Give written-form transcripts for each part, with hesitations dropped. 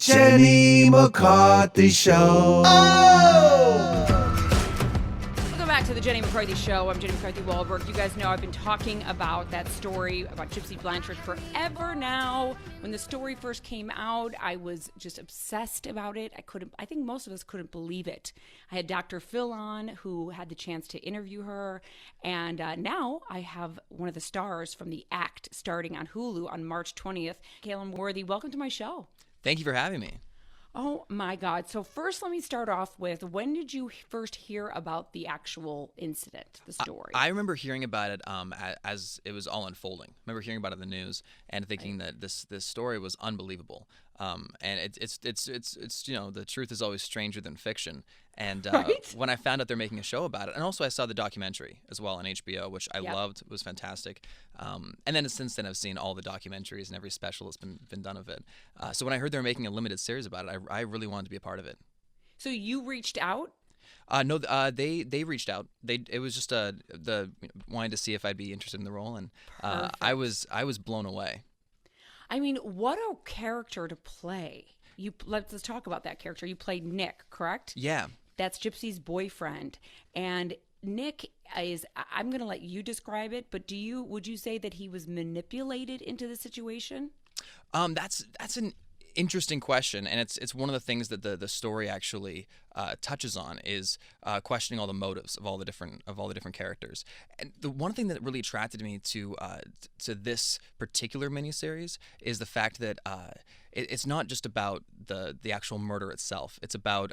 Jenny McCarthy Show. Oh! Welcome back to the Jenny McCarthy Show. I'm Jenny McCarthy Wahlberg. You guys know I've been talking about that story about Gypsy Blanchard forever now. When the story first came out, I was just obsessed about it. I think most of us couldn't believe it. I had Dr. Phil on, who had the chance to interview her. And now I have one of the stars from The Act starting on Hulu on March 20th. Calum Worthy, welcome to my show. Thank you for having me. Oh my God. So first, let me start off with, when did you first hear about the actual incident, the story? I remember hearing about it as it was all unfolding. I remember hearing about it in the news and thinking that this story was unbelievable. And it's the truth is always stranger than fiction. And right? When I found out they're making a show about it, and also I saw the documentary as well on HBO, which I loved. It was fantastic. And then since then, I've seen all the documentaries and every special that's been done of it. So when I heard they were making a limited series about it, I really wanted to be a part of it. So you reached out? No, they reached out. It was just wanting to see if I'd be interested in the role, and I was blown away. I mean, what a character to play. Let's talk about that character. You played Nick, correct? Yeah. That's Gypsy's boyfriend. And Nick is, I'm going to let you describe it, but would you say that he was manipulated into the situation? That's an interesting question, and it's one of the things that the story actually touches on is questioning all the motives of all the different characters. And the one thing that really attracted me to this particular miniseries is the fact that it's not just about the actual murder itself. It's about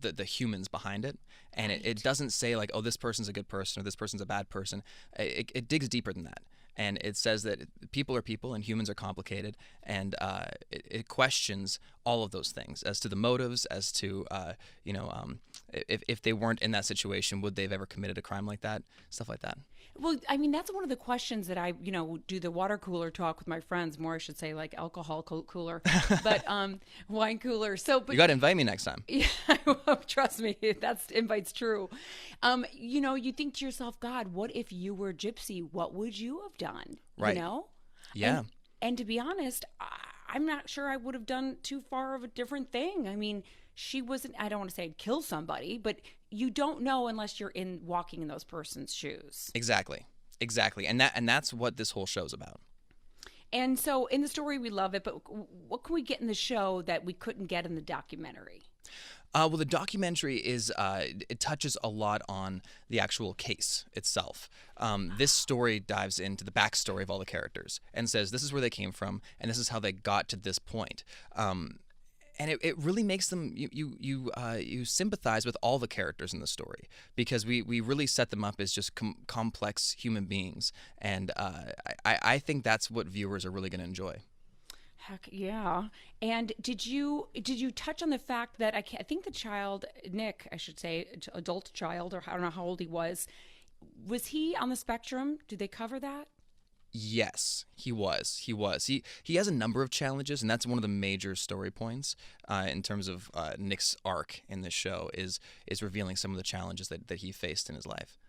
the humans behind it, and it doesn't say like, oh, this person's a good person or this person's a bad person. It digs deeper than that. And it says that people are people and humans are complicated, and it questions all of those things as to the motives, as to if they weren't in that situation, would they have ever committed a crime like that, stuff like that. Well, I mean, that's one of the questions that I, do the water cooler talk with my friends, more I should say, like alcohol cooler, but wine cooler. But you got to invite me next time. Yeah, trust me, that's invite's true. You think to yourself, God, what if you were Gypsy? What would you have done? Right. Yeah. And to be honest, I'm not sure I would have done too far of a different thing. I mean, she wasn't, I don't want to say kill somebody, but you don't know unless you're walking in those person's shoes. Exactly. And that's what this whole show's about. And so in the story, we love it, but what can we get in the show that we couldn't get in the documentary? Well, the documentary it touches a lot on the actual case itself. This story dives into the backstory of all the characters and says this is where they came from and this is how they got to this point. And it really makes them you sympathize with all the characters in the story because we really set them up as just complex human beings, and I think that's what viewers are really going to enjoy. Heck yeah! And did you touch on the fact that I think the child, Nick, I should say, adult child, or I don't know how old he was he on the spectrum? Did they cover that? Yes, he was. He has a number of challenges, and that's one of the major story points in terms of Nick's arc in this show is revealing some of the challenges that he faced in his life.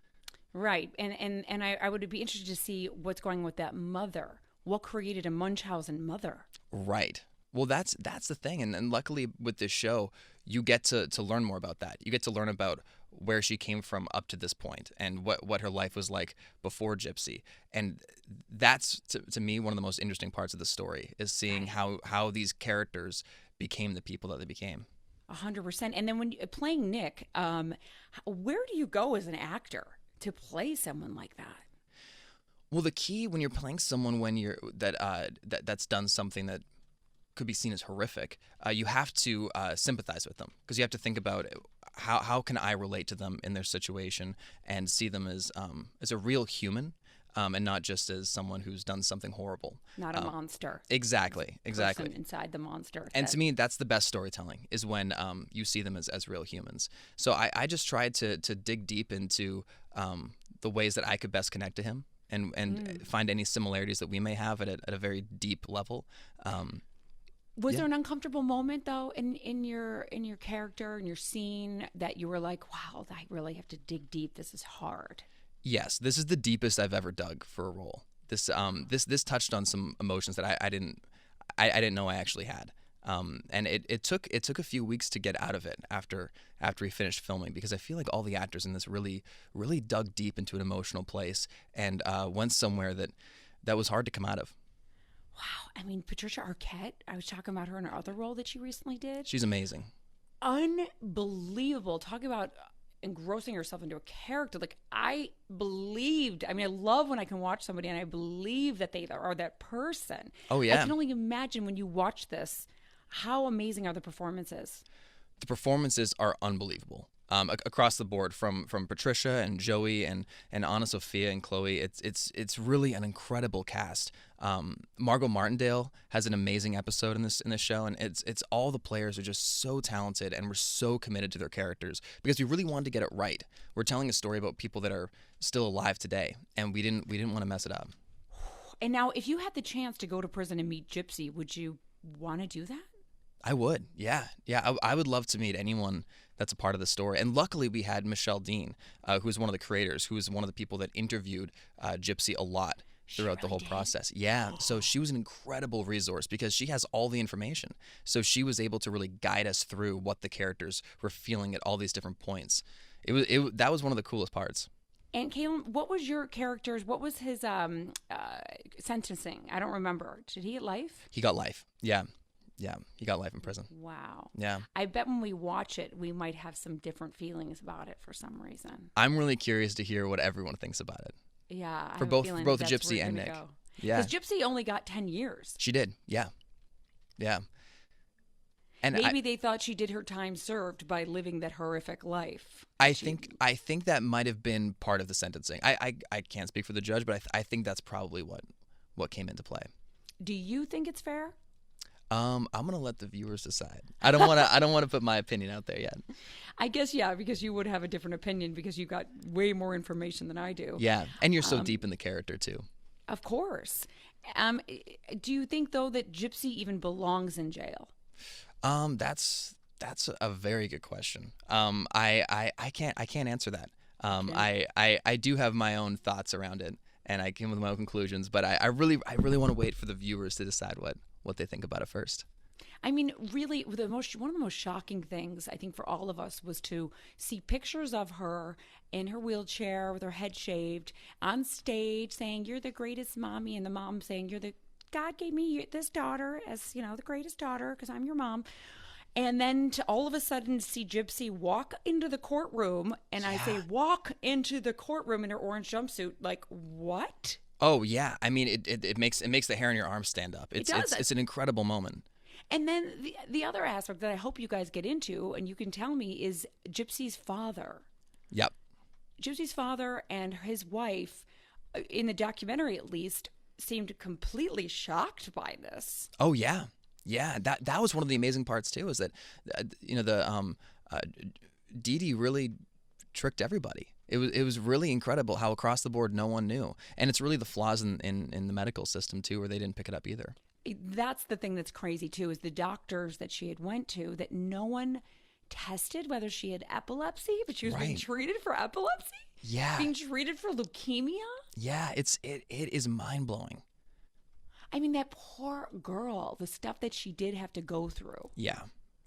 Right, and I would be interested to see what's going on with that mother. What created a Munchausen mother? Right. Well, that's the thing, and luckily with this show, you get to learn more about that. You get to learn about where she came from up to this point and what her life was like before Gypsy. And that's, to me, one of the most interesting parts of the story is seeing how these characters became the people that they became. 100%. And then when playing Nick, where do you go as an actor to play someone like that? Well, the key when you're playing someone that's done something that could be seen as horrific, you have to sympathize with them because you have to think about how can I relate to them in their situation and see them as a real human and not just as someone who's done something horrible. Not a monster. Exactly. Person inside the monster. And to me, that's the best storytelling is when you see them as real humans. So I just tried to dig deep into the ways that I could best connect to him and find any similarities that we may have at a very deep level. Was there an uncomfortable moment though in your character, in your scene, that you were like, wow, I really have to dig deep. This is hard. Yes, this is the deepest I've ever dug for a role. This touched on some emotions that I didn't know I actually had. And it took a few weeks to get out of it after we finished filming, because I feel like all the actors in this really dug deep into an emotional place and went somewhere that was hard to come out of. Wow. I mean, Patricia Arquette, I was talking about her in her other role that she recently did. She's amazing. Unbelievable. Talking about engrossing herself into a character. Like, I love when I can watch somebody and I believe that they are that person. Oh, yeah. I can only imagine when you watch this, how amazing are the performances? The performances are unbelievable. Across the board, from Patricia and Joey and Anna Sophia and Chloe, it's really an incredible cast. Margot Martindale has an amazing episode in this show, and it's all the players are just so talented and we're so committed to their characters because we really wanted to get it right. We're telling a story about people that are still alive today, and we didn't want to mess it up. And now, if you had the chance to go to prison and meet Gypsy, would you want to do that? I would, yeah. I would love to meet anyone that's a part of the story. And luckily, we had Michelle Dean, who's one of the creators, who was one of the people that interviewed Gypsy a lot throughout the whole process. Yeah, so she was an incredible resource because she has all the information. So she was able to really guide us through what the characters were feeling at all these different points. That was one of the coolest parts. And Calum, what was your character's? What was his sentencing? I don't remember. Did he get life? He got life. Yeah. Yeah, he got life in prison. Wow. Yeah. I bet when we watch it, we might have some different feelings about it for some reason. I'm really curious to hear what everyone thinks about it. Yeah. For both Gypsy and Nick. Yeah. Because Gypsy only got 10 years. She did. Yeah. Yeah. And maybe they thought she did her time served by living that horrific life. I think that might have been part of the sentencing. I can't speak for the judge, but I think that's probably what came into play. Do you think it's fair? I'm gonna let the viewers decide. I don't want to put my opinion out there yet. I guess because you would have a different opinion because you got way more information than I do. Yeah, and you're so deep in the character too. Of course. Do you think though that Gypsy even belongs in jail? That's a very good question. I can't answer that. Okay. I do have my own thoughts around it, and I came with my own conclusions. But I really want to wait for the viewers to decide what they think about it first. I mean, really, one of the most shocking things, I think, for all of us was to see pictures of her in her wheelchair with her head shaved on stage saying, "You're the greatest mommy," and the mom saying, God gave me this daughter as, the greatest daughter because I'm your mom. And then to all of a sudden see Gypsy walk into the courtroom, and I say walk into the courtroom in her orange jumpsuit, like, what? Oh yeah, I mean it makes the hair on your arm stand up. It's an incredible moment. And then the other aspect that I hope you guys get into, and you can tell me, is Gypsy's father. Yep. Gypsy's father and his wife, in the documentary at least, seemed completely shocked by this. Oh yeah, yeah. That was one of the amazing parts too. Is that Dee Dee really tricked everybody. It was really incredible how across the board no one knew, and it's really the flaws in the medical system too, where they didn't pick it up either. That's the thing that's crazy too, is the doctors that she had went to, that no one tested whether she had epilepsy, but she was being treated for epilepsy. Yeah, being treated for leukemia. Yeah, it is mind blowing. I mean, that poor girl, the stuff that she did have to go through. Yeah.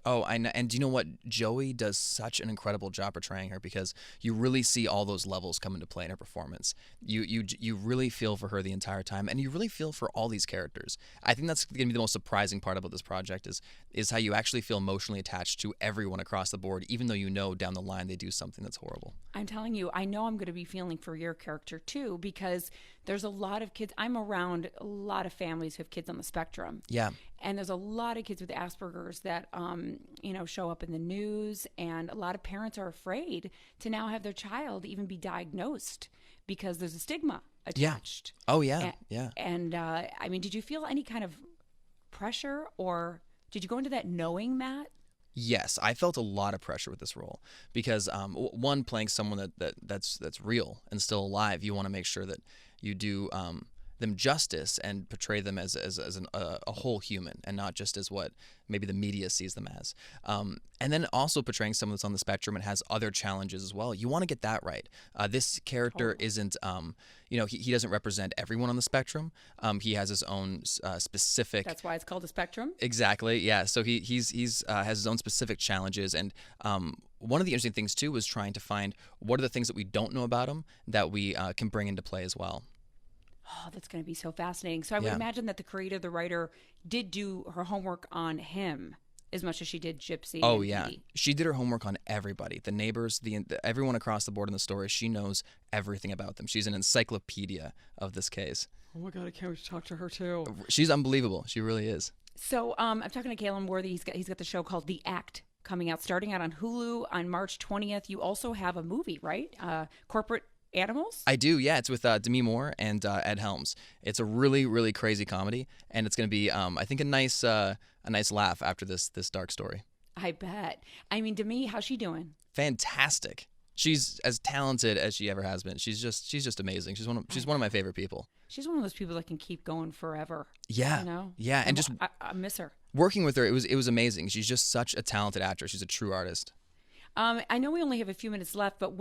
Oh, I know. And do you know what? Joey does such an incredible job portraying her, because you really see all those levels come into play in her performance. You really feel for her the entire time, and you really feel for all these characters. I think that's going to be the most surprising part about this project is how you actually feel emotionally attached to everyone across the board, even though you know down the line they do something that's horrible. I'm telling you, I know I'm going to be feeling for your character too, because there's a lot of kids. I'm around a lot of families who have kids on the spectrum. Yeah. And there's a lot of kids with Asperger's that, show up in the news, and a lot of parents are afraid to now have their child even be diagnosed because there's a stigma attached. Yeah. Oh, yeah. Yeah. And, I mean, did you feel any kind of pressure, or did you go into that knowing, Matt? Yes, I felt a lot of pressure with this role because, playing someone that's real and still alive, you want to make sure that you do them justice and portray them as a whole human and not just as what maybe the media sees them as. And then also portraying someone that's on the spectrum and has other challenges as well. You want to get that right. This character isn't, he doesn't represent everyone on the spectrum. He has his own specific. That's why it's called a spectrum. Exactly. Yeah. So he's has his own specific challenges, and one of the interesting things too was trying to find what are the things that we don't know about him that we can bring into play as well. Oh, that's going to be so fascinating. So I would imagine that the creator, the writer, did do her homework on him as much as she did Gypsy. Oh, and yeah. Dee. She did her homework on everybody, the neighbors, everyone across the board in the story. She knows everything about them. She's an encyclopedia of this case. Oh, my God. I can't wait to talk to her, too. She's unbelievable. She really is. So I'm talking to Calum Worthy. He's got the show called The Act coming out, starting out on Hulu on March 20th. You also have a movie, right? Corporate Animals? I do, yeah. It's with Demi Moore and Ed Helms. It's a really, really crazy comedy, and it's going to be, I think, a nice laugh after this dark story. I bet. I mean, Demi, how's she doing? Fantastic. She's as talented as she ever has been. She's just amazing. She's one of my favorite people. She's one of those people that can keep going forever. Yeah, you know? yeah, and just I miss her. Working with her, it was amazing. She's just such a talented actress. She's a true artist. I know we only have a few minutes left, but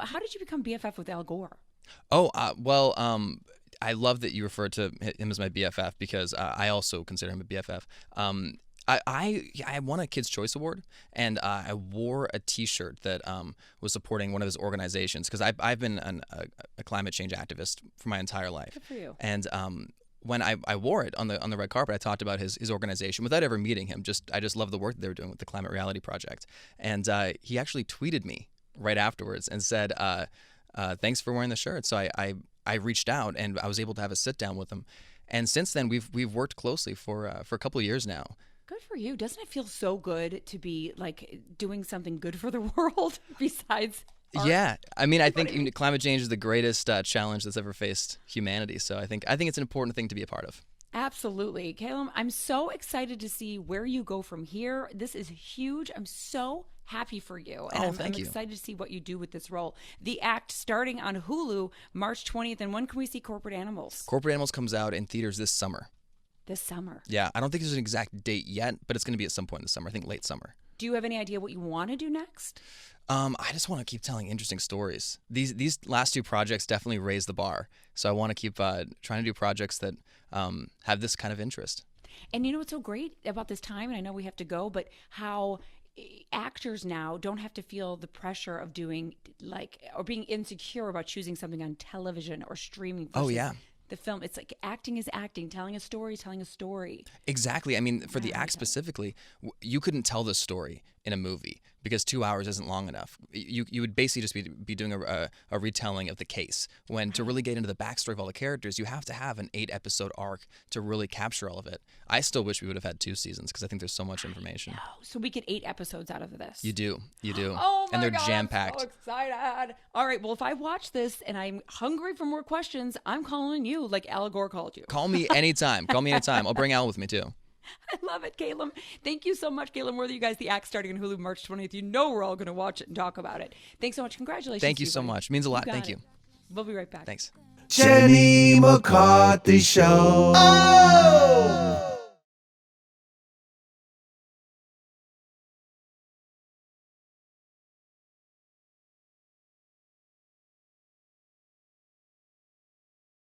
how did you become BFF with Al Gore? Oh, well, I love that you refer to him as my BFF because I also consider him a BFF. I won a Kids' Choice Award, and I wore a T-shirt that was supporting one of his organizations because I've been a climate change activist for my entire life. Good for you. And when I wore it on the red carpet, I talked about his organization without ever meeting him. I just love the work that they were doing with the Climate Reality Project. And he actually tweeted me right afterwards and said, "Thanks for wearing the shirt." So I reached out and I was able to have a sit down with him. And since then, we've worked closely for a couple of years now. Good for you. Doesn't it feel so good to be like doing something good for the world besides? Yeah, I mean, I think climate change is the greatest challenge that's ever faced humanity. So I think it's an important thing to be a part of. Absolutely. Calum, I'm so excited to see where you go from here. This is huge. I'm so happy for you. And I'm excited to see what you do with this role. The Act starting on Hulu March 20th. And when can we see Corporate Animals? Corporate Animals comes out in theaters this summer. This summer? Yeah, I don't think there's an exact date yet, but it's going to be at some point in the summer. I think late summer. Do you have any idea what you want to do next? I just want to keep telling interesting stories. These last two projects definitely raised the bar. So I want to keep trying to do projects that have this kind of interest. And you know what's so great about this time, and I know we have to go, but how actors now don't have to feel the pressure of doing or being insecure about choosing something on television or streaming. Oh, yeah. The film, it's like acting is acting, telling a story is telling a story. Exactly. I mean, for The Act specifically, you couldn't tell this story in a movie because 2 hours isn't long enough. You would basically just be doing a retelling of the case. When to really get into the backstory of all the characters, you have to have an 8-episode arc to really capture all of it. I still wish we would have had 2 seasons because I think there's so much information. So we get 8 episodes out of this. You do. Oh my and they're God, jam-packed. I'm so excited. All right, well, if I watch this and I'm hungry for more questions, I'm calling you like Al Gore called you. Call me anytime. I'll bring Al with me too. I love it, Calum. Thank you so much, Calum Worthy. You guys, The Act starting on Hulu March 20th. You know we're all going to watch it and talk about it. Thanks so much. Congratulations. Thank you so much. Means a lot. Thank you. We'll be right back. Thanks. Jenny McCarthy Show. Oh!